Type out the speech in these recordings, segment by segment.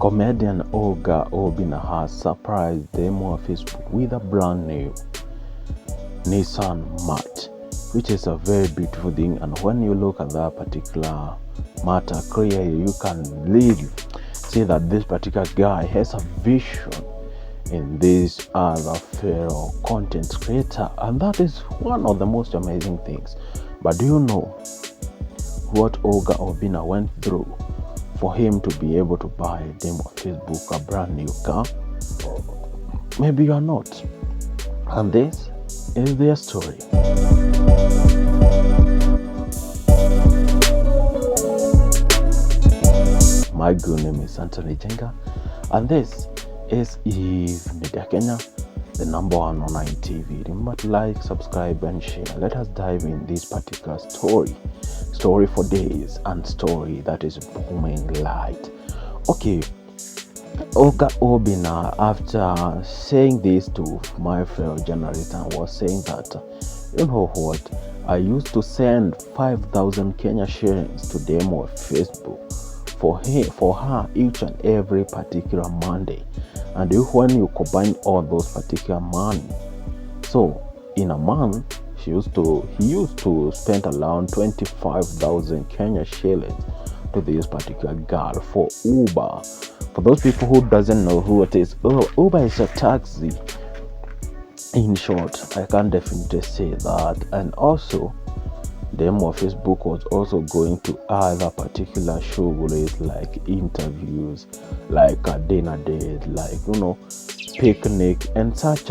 Comedian Obinna has surprised them on Facebook with a brand new Nissan Mat, which is a very beautiful thing. And when you look at that particular matter clearly, you can really see that this particular guy has a vision in this other fellow content creator, and that is one of the most amazing things. But do you know what Obinna went through for him to be able to buy them on Facebook a brand new car? Maybe you are not, and this is their story. My good name is Anthony Jenga, and this is Eve Media Kenya, the number one online TV. Remember to like, subscribe, and share. Let us dive in this particular story for days, and story that is booming light. Okay, Obinna, after saying this to my fellow journalist, and was saying that, you know what, I used to send 5,000 Kenya shillings to them on Facebook for her each and every particular Monday. And when you combine all those particular money, so in a month he used to spend around 25,000 Kenya shillings to this particular girl for Uber. For those people who doesn't know who it is, Uber is a taxi. In short, I can definitely say that. And also, them on Facebook was also going to other particular shows like interviews, like a dinner date, like, picnic and such,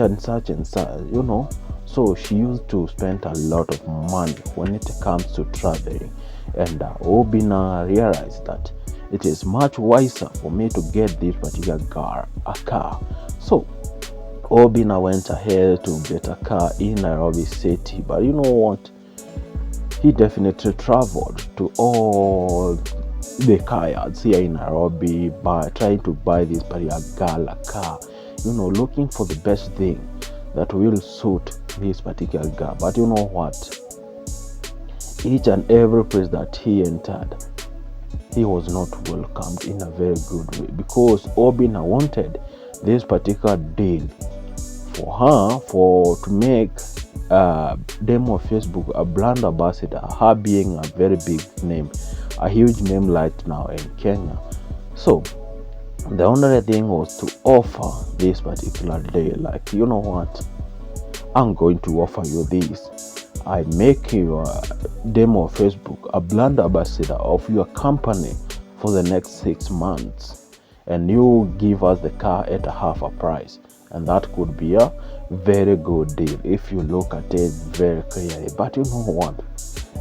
So she used to spend a lot of money when it comes to traveling. And Obinna realized that it is much wiser for me to get this particular car a car. So Obinna went ahead to get a car in Nairobi City. But you know what? He definitely traveled to all the car yards here in Nairobi by trying to buy this particular girl a car, looking for the best thing that will suit this particular girl. But you know what? Each and every place that he entered, he was not welcomed in a very good way, because Obinna wanted this particular deal for her to make them on Facebook a brand ambassador, her being a very big name, a huge name right now in Kenya. So the only thing was to offer this particular day, like, you know what, I'm going to offer you this. I make you them on Facebook a brand ambassador of your company for the next 6 months, and you give us the car at a half a price. And that could be a very good deal if you look at it very clearly. But you know what?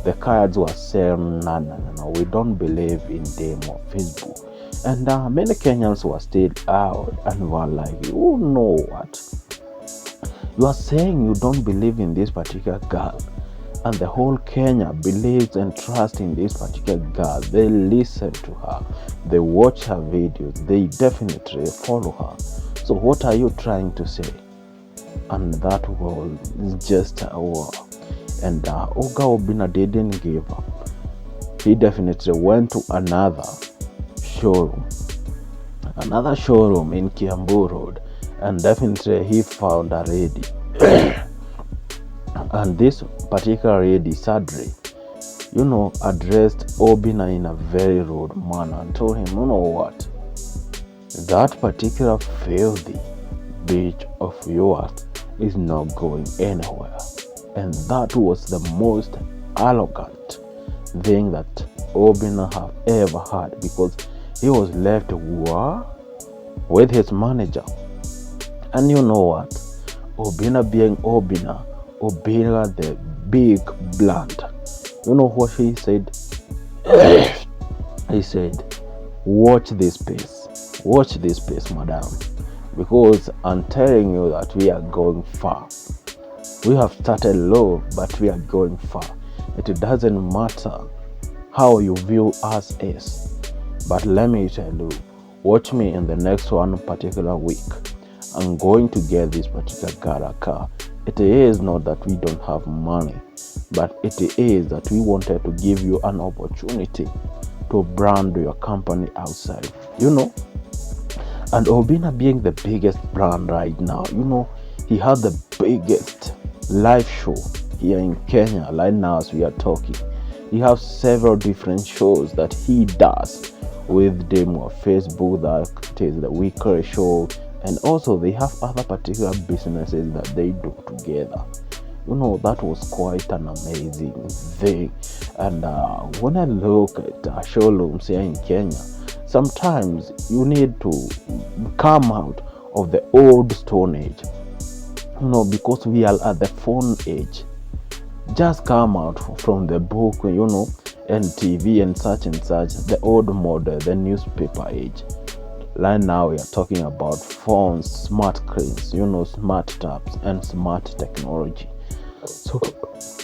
The cards were saying, no, we don't believe in them on Facebook. And many Kenyans were still out and were like, you know what? You are saying you don't believe in this particular girl, and the whole Kenya believes and trusts in this particular girl. They listen to her, they watch her videos, they definitely follow her. So what are you trying to say? And that was just a war. And Obinna didn't give up. He definitely went to another showroom in Kiambu Road, and definitely he found a lady. And this particular lady, sadly, addressed Obinna in a very rude manner and told him, you know what? That particular filthy bitch of yours is not going anywhere. And that was the most arrogant thing that Obinna have ever had, because he was left with his manager. And you know what? Obinna being Obinna the big blunt. You know what he said? He said, watch this space, madam, because I'm telling you that we are going far. We have started low, but we are going far. It doesn't matter how you view us as, but let me tell you, watch me in the next one particular week. I'm going to get this particular car. It is not that we don't have money, but it is that we wanted to give you an opportunity to brand your company outside. And Obinna being the biggest brand right now, he has the biggest live show here in Kenya right now as we are talking. He has several different shows that he does with them on Facebook, that is the weekly show, and also they have other particular businesses that they do together. That was quite an amazing thing. And when I look at showrooms here in Kenya, sometimes you need to come out of the old stone age, because we are at the phone age. Just come out from the book, and TV and such, the old model, the newspaper age. Right now we are talking about phones, smart screens, smart tabs and smart technology. So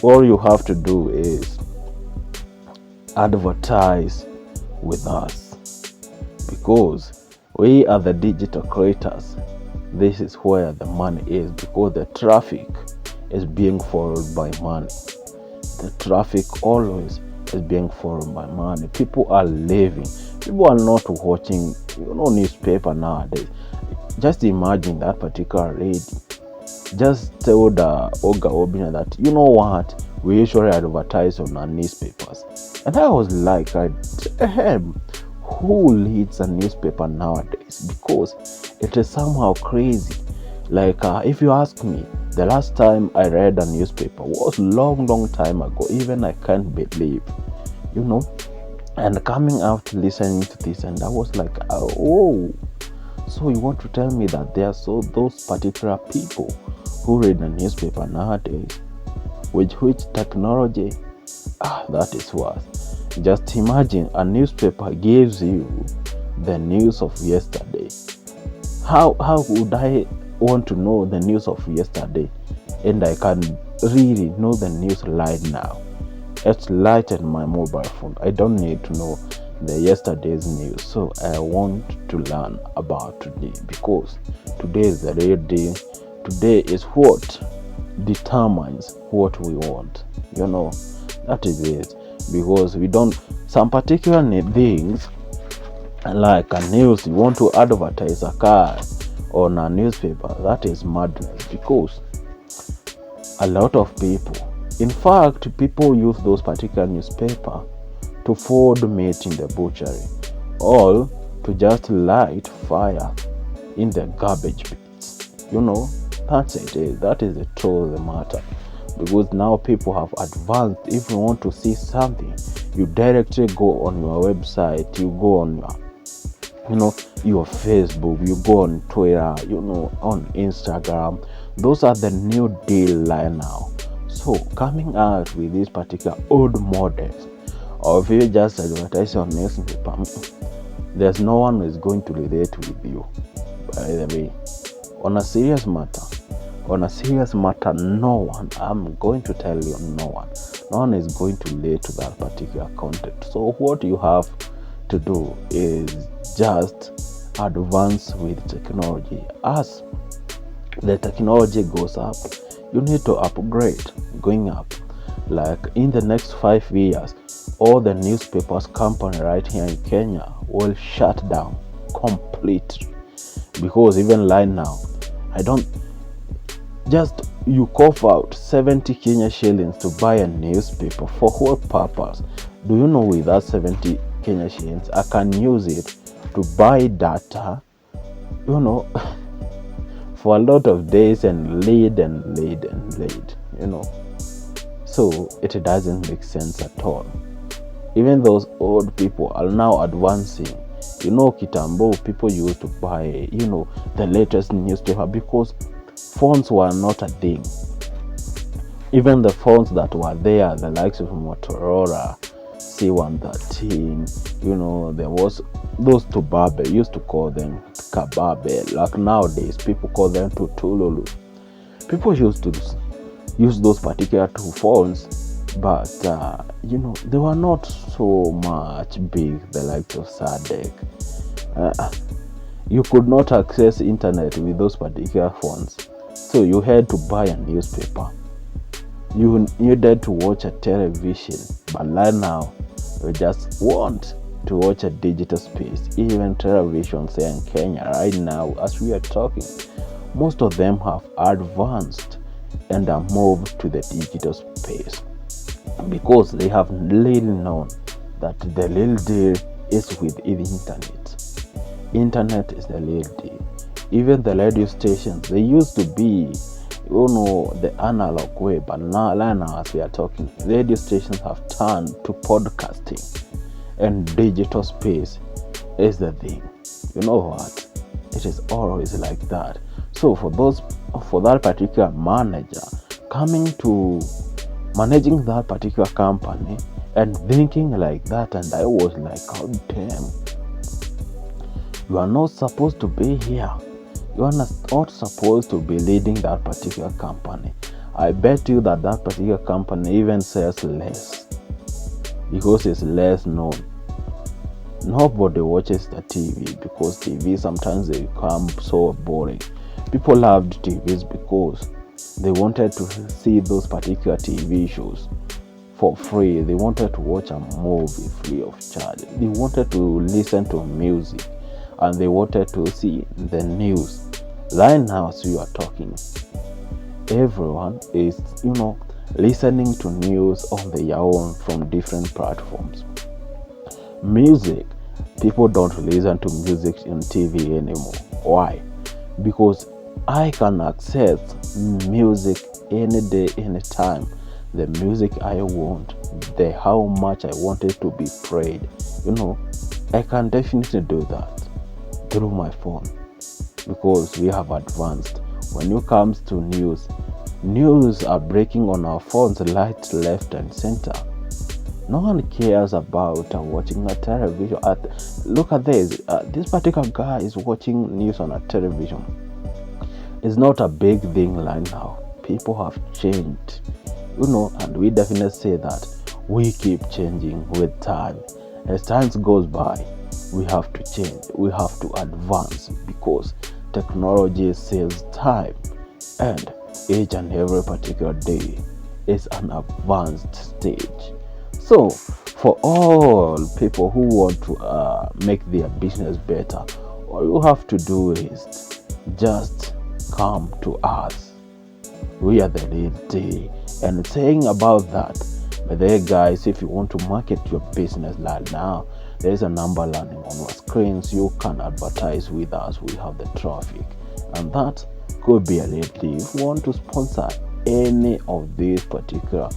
all you have to do is advertise with us, because we are the digital creators. This is where the money is, because the traffic is being followed by money. The traffic always is being followed by money. People are living. People are not watching, newspaper nowadays. Just imagine that particular lady just told Obinna that, what, we usually advertise on our newspapers. And I was like, who reads a newspaper nowadays? Because it is somehow crazy. Like, if you ask me, the last time I read a newspaper was long time ago. Even I can't believe, and coming out listening to this, and I was like, oh, so you want to tell me that there are those particular people who read the newspaper nowadays? With which technology? That is worse. Just imagine a newspaper gives you the news of yesterday. How would I want to know the news of yesterday, and I can really know the news right now? It's right in my mobile phone. I don't need to know the yesterday's news. So I want to learn about today, because today is the real day. Today is what determines what we want. That is it. Because we don't, some particular things, like a news, you want to advertise a car on a newspaper, that is madness. Because a lot of people, in fact, people use those particular newspaper to forward meat in the butchery, or to just light fire in the garbage pits. That's it. That is the truth of the matter. Because now people have advanced. If you want to see something, you directly go on your website, you go on your Facebook, you go on Twitter, on Instagram. Those are the new deal right now. So coming out with these particular old models, or if you just advertise on newspaper, there's no one who is going to relate with you. By the way, on a serious matter, no one, I'm going to tell you, no one is going to relate to that particular content. So what you have to do is just advance with technology. As the technology goes up, you need to upgrade, going up. Like in the next 5 years, all the newspapers company right here in Kenya will shut down completely. Because even right now, you cough out 70 Kenya shillings to buy a newspaper. For what purpose? Do you know, with that 70 Kenya shillings, I can use it to buy data, for a lot of days, and lead. So it doesn't make sense at all. Even those old people are now advancing. Kitambo, people used to buy, the latest newspaper, because phones were not a thing. Even the phones that were there, the likes of Motorola, C113, there was those Tubabe, used to call them Kababe. Like nowadays, people call them Tutululu. People used to use those particular two phones, but they were not so much big, the likes of Sadek. You could not access internet with those particular phones, so you had to buy a newspaper. You needed to watch a television, but right now you just want to watch a digital space. Even televisions here in Kenya right now, as we are talking, most of them have advanced and are moved to the digital space because they have really known that the real deal is with the internet. Internet is the real deal. Even the radio stations, they used to be, the analog way, but now as we are talking, radio stations have turned to podcasting, and digital space is the thing. You know what? It is always like that. So for that particular manager coming to managing that particular company and thinking like that, and I was like, oh damn, you are not supposed to be here. You are not supposed to be leading that particular company. I bet you that particular company even sells less because it's less known. Nobody watches the TV because TV sometimes they become so boring. People loved TVs because they wanted to see those particular TV shows for free. They wanted to watch a movie free of charge. They wanted to listen to music, and they wanted to see the news. Right now, as we are talking, everyone is, listening to news on their own from different platforms. Music, people don't listen to music on TV anymore. Why? Because I can access music any day, anytime. The music I want, how much I want it to be played. I can definitely do that through my phone because we have advanced. When it comes to news are breaking on our phones right, left, and center. No one cares about watching a television. Look at this. This particular guy is watching news on a television. It's not a big thing right now. People have changed, and we definitely say that we keep changing with time. As time goes by, we have to change. We have to advance because technology saves time, and each and every particular day is an advanced stage. So, for all people who want to make their business better, all you have to do is just come to us. We are the real deal. And saying about that, but there, guys, if you want to market your business right now, there's a number landing on your screens. You can advertise with us. We have the traffic, and that could be a real deal. If you want to sponsor any of these particular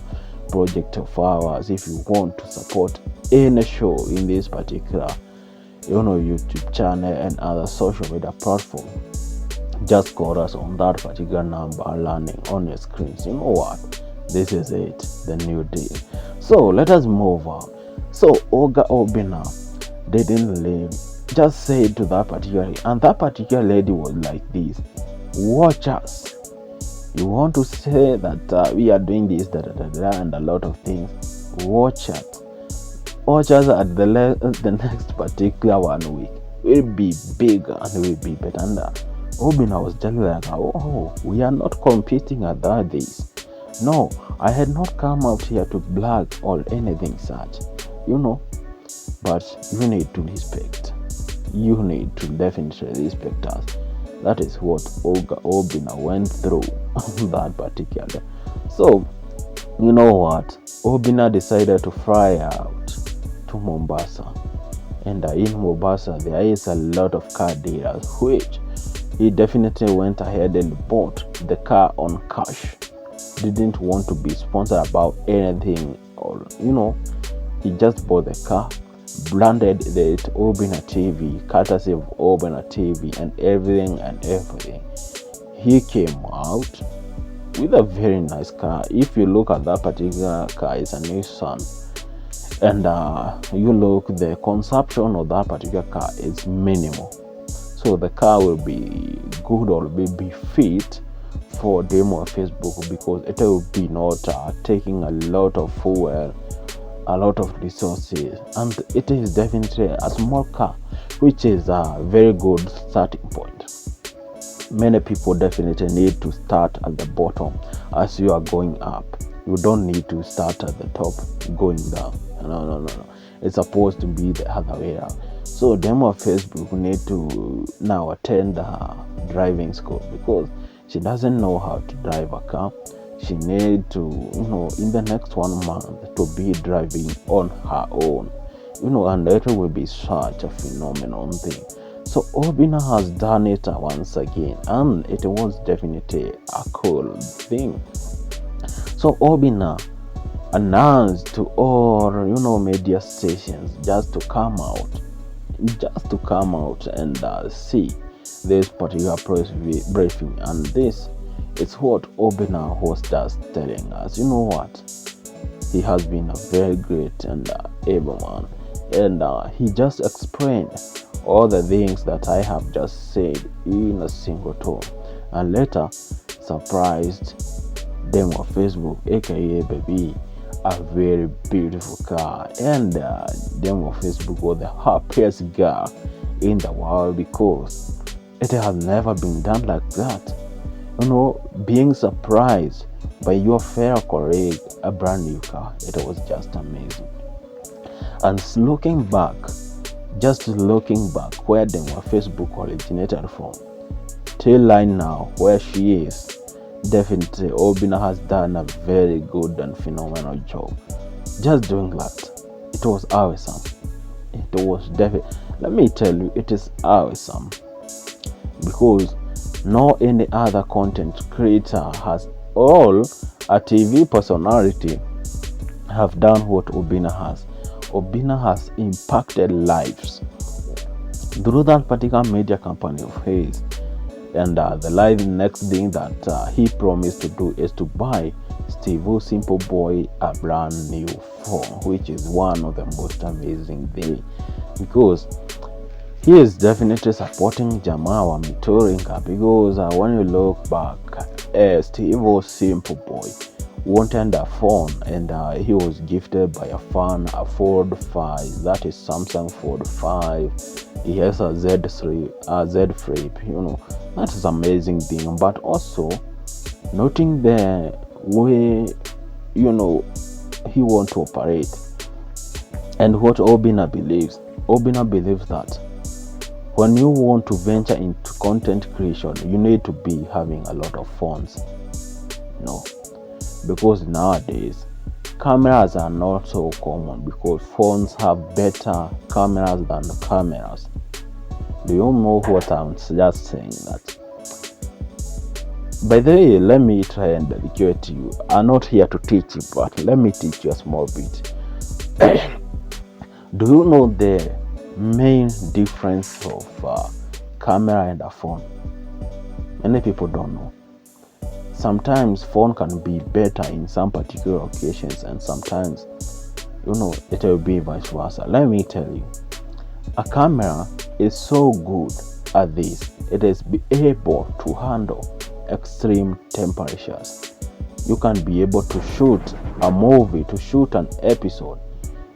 project of ours, if you want to support any show in this particular YouTube channel and other social media platform, just call us on that particular number landing on your screens. You know what? This is it, the new deal. So let us move on. So Obinna didn't leave, just said to that particular, and that particular lady was like this: watch us. You want to say that we are doing this, and a lot of things. Watch us. Watch us at the next particular 1 week. Will be bigger and will be better. And Obinna was just like, oh, we are not competing at that days. No, I had not come out here to brag or anything such, But you need to respect. You need to definitely respect us. That is what Obinna went through that particular day. So, you know what? Obinna decided to fly out to Mombasa. And in Mombasa, there is a lot of car dealers, which he definitely went ahead and bought the car on cash. Didn't want to be sponsored about anything, or he just bought the car, branded it Obinna TV, courtesy of Obinna TV, and everything. He came out with a very nice car. If you look at that particular car, it's a Nissan, and you look, the consumption of that particular car is minimal. So the car will be good or will be fit for demo on Facebook because it will be not taking a lot of fuel, a lot of resources, and it is definitely a small car, which is a very good starting point. Many people definitely need to start at the bottom as you are going up. You don't need to start at the top going down. No. It's supposed to be the other way around. So them of Facebook need to now attend her driving school, because she doesn't know how to drive a car. She need to, in the next 1 month to be driving on her own, and it will be such a phenomenal thing. So Obinna has done it once again, and it was definitely a cool thing. So Obinna announced to all media stations just to come out and see this particular press briefing. And this is what Obinna was just telling us. You know what? He has been a very great and able man, and he just explained all the things that I have just said in a single tone, and later surprised them on Facebook, aka Baby, a very beautiful car, and them on Facebook was the happiest girl in the world, because it has never been done like that. Being surprised by your fellow colleague a brand new car, it was just amazing. And looking back where them on Facebook originated from till right now where she is, definitely Obinna has done a very good and phenomenal job just doing that. It was awesome. It was definitely, let me tell you, it is awesome, because no any other content creator has, all a TV personality have done what Obinna has. Obinna has impacted lives through that particular media company of his. And the live next thing that he promised to do is to buy Steve Simple Boy a brand new phone, which is one of the most amazing things, because he is definitely supporting Jamaa wa Mitoringa, because when you look back, Steve Simple Boy wanted a phone, and he was gifted by a fan a Ford 5, that is Samsung Ford 5. He has a Z Flip, that is amazing thing. But also noting the way he want to operate, and what Obinna believes that when you want to venture into content creation, you need to be having a lot of phones, because nowadays cameras are not so common, because phones have better cameras than cameras. Do you know what I'm just saying? That, by the way, let me try and educate you. I'm not here to teach you, but let me teach you a small bit. Do you know the main difference of camera and a phone? Many people don't know. Sometimes phone can be better in some particular occasions, and sometimes it will be vice versa. Let me tell you, a camera is so good at this. It is be able to handle extreme temperatures. You can be able to shoot a movie, to shoot an episode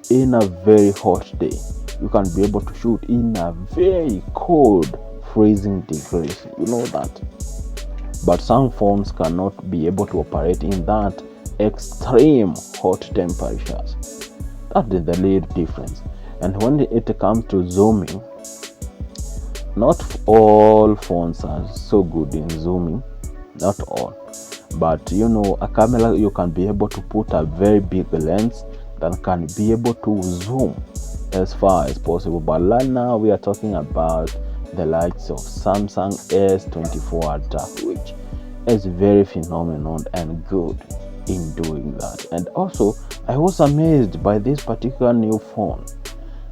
in a very hot day. You can be able to shoot in a very cold, freezing degrees. You know that. But some phones cannot be able to operate in that extreme hot temperatures. That is the lead difference. And when it comes to zooming, not all phones are so good in zooming, not all. But a camera, you can be able to put a very big lens that can be able to zoom as far as possible. But right now we are talking about the likes of Samsung S24 Ultra, which is very phenomenal and good in doing that. And also, I was amazed by this particular new phone,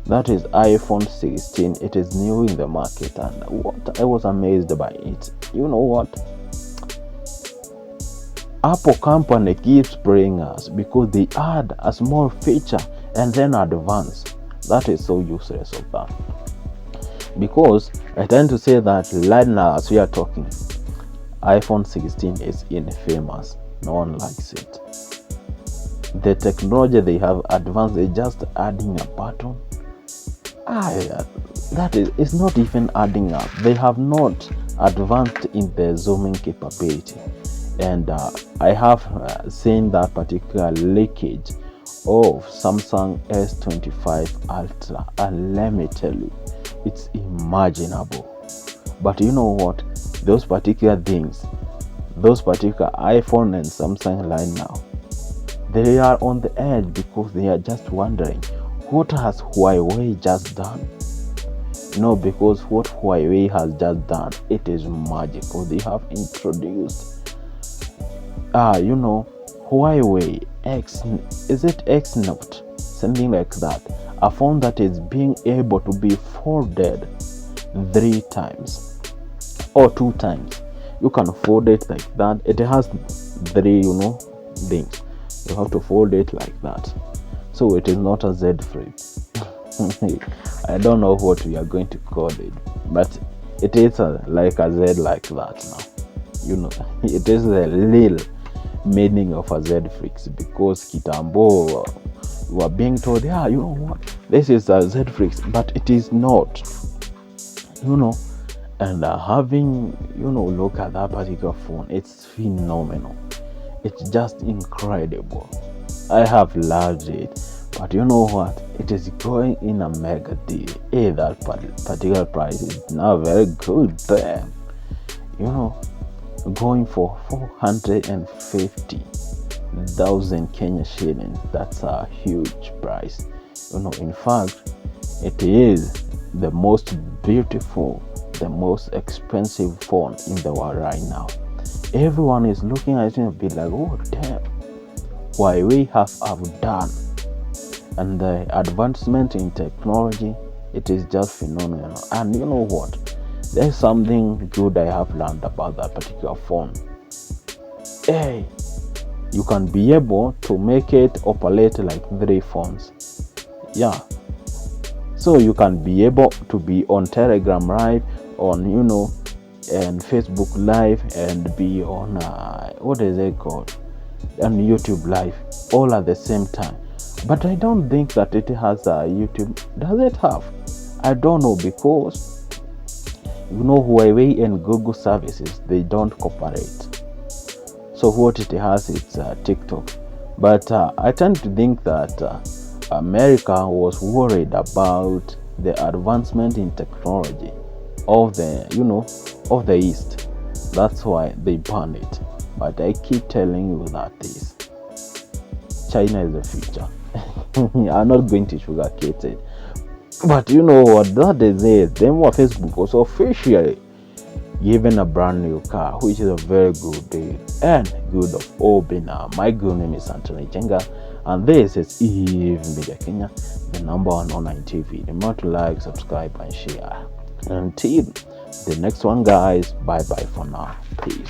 that is iPhone 16. It is new in the market, and what I was amazed by it, you know what? Apple company keeps bringing us, because they add a small feature and then advance. That is so useless of that. Because I tend to say that right now as we are talking, iPhone 16 is infamous. No one likes it. The technology they have advanced, they just adding a button. It's not even adding up. They have not advanced in the zooming capability. And I have seen that particular leakage of Samsung S25 Ultra, and let me tell you, it's imaginable. But you know what? Those particular things, those particular iPhone and Samsung line now, they are on the edge because they are just wondering, what has Huawei just done? Because what Huawei has just done, it is magical. They have introduced, Huawei X, is it X Note? Something like that. A phone that is being able to be folded 3 times or 2 times. You can fold it like that. It has 3, things. You have to fold it like that. So it is not a Z Flip. I don't know what we are going to call it, but it is like a Z like that now. It is the real meaning of a Z Flip, because Kitambo were being told, yeah, you know what, this is a Z Flip, but it is not. And having look at that particular phone, it's phenomenal. It's just incredible. I have loved it. But you know what? It is going in a mega deal. That particular price is now very good there. Going for 450,000 Kenya shillings. That's a huge price. In fact, it is the most beautiful, the most expensive phone in the world right now. Everyone is looking at it and be like, oh damn, Huawei have done. And the advancement in technology, it is just phenomenal. And you know what? There's something good I have learned about that particular phone. Hey, you can be able to make it operate like 3 phones. Yeah. So you can be able to be on Telegram Live, on and Facebook Live, and be on what is it called? On YouTube Live, all at the same time. But I don't think that it has a YouTube. Does it have? I don't know, because Huawei and Google services, they don't cooperate. So what it has, it's TikTok. But I tend to think that America was worried about the advancement in technology of the of the East. That's why they banned it. But I keep telling you that China is the future. I'm not going to sugarcoat it. But you know what? That is it. Then Facebook was officially given a brand new car, which is a very good deal and good of Obinna. My good name is Anthony Jenga, and this is Eve Media Kenya, the number 1 online TV. Remember to like, subscribe, and share. Until the next one, guys, bye bye for now. Peace.